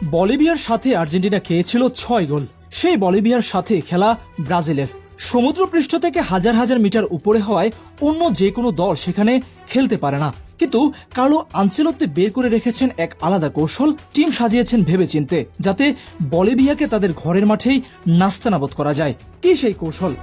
বলিভিয়ার সাথে আর্জেন্টিনা খেয়েছিল 6 গোল। সেই বলিভিয়ার সাথে খেলা ব্রাজিলের। সমুদ্রপৃষ্ঠ থেকে হাজার হাজার মিটার উপরে হওয়ায় অন্য যে কোনো দল সেখানে খেলতে পারে না। কিন্তু কার্লো আনচেলত্তি বের করে রেখেছেন এক আলাদা কৌশল। টিম সাজিয়েছেন ভেবেচিন্তে, যাতে বলিভিয়াকে তাদের ঘরের মাঠেই নাস্তানাবুদ করা যায়। কি সেই কৌশল?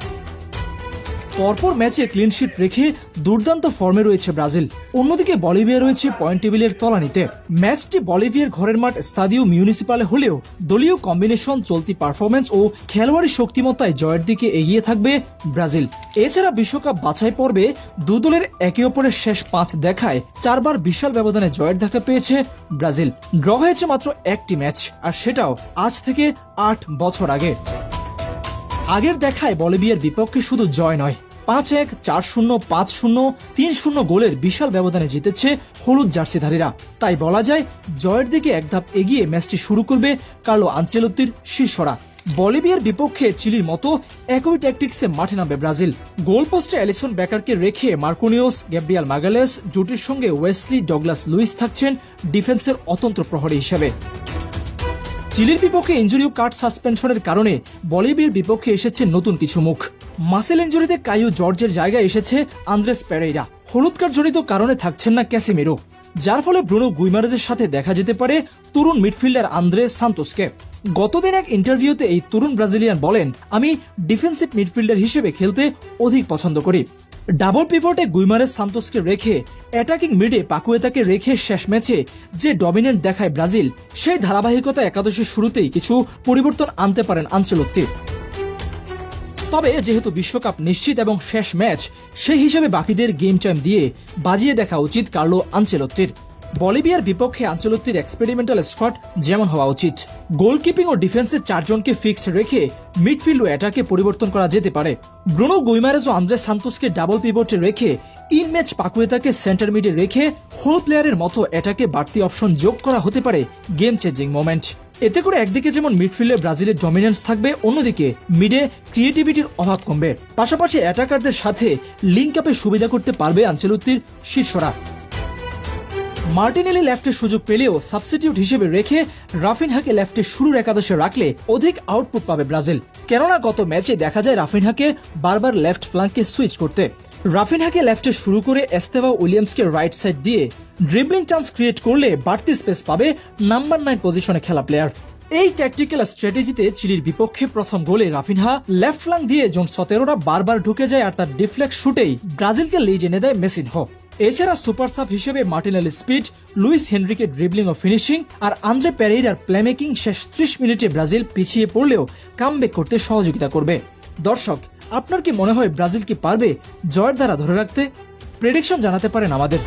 পরপর ম্যাচে ক্লিনশিট রেখে দুর্দান্ত ফর্মে রয়েছে ব্রাজিল। অন্যদিকে বলিভিয়া রয়েছে পয়েন্ট টেবিলের তলানিতে। ম্যাচটি বলিভিয়ার ঘরের মাঠ স্তাদিও মিউনিসিপালে হলেও দলীয় কম্বিনেশন, চলতি পারফরমেন্স ও খেলোয়াড়ি শক্তিমত্তায় জয়ের দিকে এগিয়ে থাকবে ব্রাজিল। এছাড়া বিশ্বকাপ বাছাই পর্বে দু দলের একে অপরের শেষ 5 দেখায় 4 বার বিশাল ব্যবধানে জয়ের দেখা পেয়েছে ব্রাজিল। ড্র হয়েছে মাত্র একটি ম্যাচ, আর সেটাও আজ থেকে 8 বছর আগে। আগের দেখায় বলিভিয়ার বিপক্ষে শুধু জয় নয়, 5-1, 4-0, 5-0, 3-0 গোলের বিশাল ব্যবধানে জিতেছে হলুদ জার্সিধারীরা। তাই বলা যায় জয়ের দিকে এক ধাপ এগিয়ে ম্যাচটি শুরু করবে কার্লো আনচেলত্তির শিষ্যরা। বলিভিয়ার বিপক্ষে চিলির মতো একই ট্যাকটিক্সে মাঠে নামবে ব্রাজিল। গোলপোস্টে অ্যালিসন বেকারকে রেখে মার্কোনিওস, গ্যাব্রিয়েল মাগালেস জুটির সঙ্গে ওয়েসলি ডগলাস লুইস থাকছেন ডিফেন্সের অতন্ত্র প্রহরী হিসেবে। চিলির বিপক্ষে ইনজুরি ও কার্ড সাসপেনশনের কারণে বলিভিয়ার বিপক্ষে এসেছে নতুন কিছু মুখ। মাসেল ইনজুরিতে কাইও জর্জের জায়গায় এসেছে আন্দ্রেস পেরেইরা। হলুদ কার্ড জনিত কারণে থাকছেন না ক্যাসিমিরো, যার ফলে ব্রুনো গুইমারেজের সাথে দেখা যেতে পারে তরুণ মিডফিল্ডার আন্দ্রে সান্তোসকে। গতদিন এক ইন্টারভিউতে এই তরুণ ব্রাজিলিয়ান বলেন, আমি ডিফেন্সিভ মিডফিল্ডার হিসেবে খেলতে অধিক পছন্দ করি। ডাবল পিভটে গুইমারেজ সান্তোসকে রেখে অ্যাটাকিং মিডে পাকুয়েতাকে রেখে শেষ ম্যাচে যে ডমিনেন্ট দেখায় ব্রাজিল, সেই ধারাবাহিকতা একাদশের শুরুতেই কিছু পরিবর্তন আনতে পারেন আনচেলত্তি। তবে যেহেতু বিশ্বকাপ নিশ্চিত এবং শেষ ম্যাচ, সেই হিসেবে বাকিদের গেম টাইম দিয়ে বাজিয়ে দেখা উচিত কার্লো আনচেলত্তির। বলিভিয়ার বিপক্ষে আনচেলত্তির এক্সপেরিমেন্টাল স্কোয়াড যেমন হওয়া উচিত। গোলকিপিং ও ডিফেন্সে 4 জনকে ফিক্সড রেখে মিডফিল্ড ও অ্যাটাকে পরিবর্তন করা যেতে পারে। ব্রুনো গুইমারেজ ও আন্দ্রে সান্তোসকে ডাবল পিভটে রেখে ইন ম্যাচ পাকুয়েতাকে সেন্টার মিডে রেখে হোল প্লেয়ারের মতো অ্যাটাকে বাড়তি অপশন যোগ করা হতে পারে গেম চেঞ্জিং মোমেন্ট। এতে করে একদিকে যেমন মিডফিল্ডে ব্রাজিলের ডমিনেন্স থাকবে, অন্যদিকে মিডে ক্রিয়েটিভিটির অভাব কমবে। পাশাপাশি অ্যাটাকারদের সাথে লিঙ্ক আপে সুবিধা করতে পারবে আনচেলত্তির শিষ্যরা। মার্টিনেলি লেফটে সুযোগ পেলেও সাবস্টিটিউট হিসেবে রেখে রাফিনহাকে লেফটে শুরুর একাদশে রাখলে অধিক আউটপুট পাবে ব্রাজিল। কেননা গত ম্যাচে দেখা যায় রাফিনহাকে বারবার লেফট ফ্ল্যাঙ্কে সুইচ করতে। রাফিনহাকে লেফটে শুরু করে এস্তেভা উইলিয়ামসকে রাইট সাইড দিয়ে ড্রিবলিং চান্স ক্রিয়েট করলে বাড়তি স্পেস পাবে নাম্বার 9 পজিশনে খেলা প্লেয়ার। এই ট্যাকটিক্যাল স্ট্র্যাটেজিতে চিলির বিপক্ষে প্রথম গোলে রাফিনহা লেফট ফ্ল্যাঙ্ক দিয়ে জোন 17রা বারবার ঢুকে যায়, আর তার ডিফ্লেক্ট শুটেই ব্রাজিলকে লিড এনে দেয় মেসিনহো। এছাড়া সুপার সাব হিসেবে মার্টিনেলির স্পিড, লুইস হেনরিকে ড্রিবলিং ও ফিনিশিং আর আন্দ্রে পেরেইরার প্লেমেকিং শেষ 30 মিনিটে ব্রাজিল পিছিয়ে পড়লেও কামব্যাক করতে সহযোগিতা করবে। দর্শক, আপনার কি মনে হয় ব্রাজিল কি পারবে জয়ের ধারা ধরে রাখতে? প্রেডিকশন জানাতে পারেন আমাদের।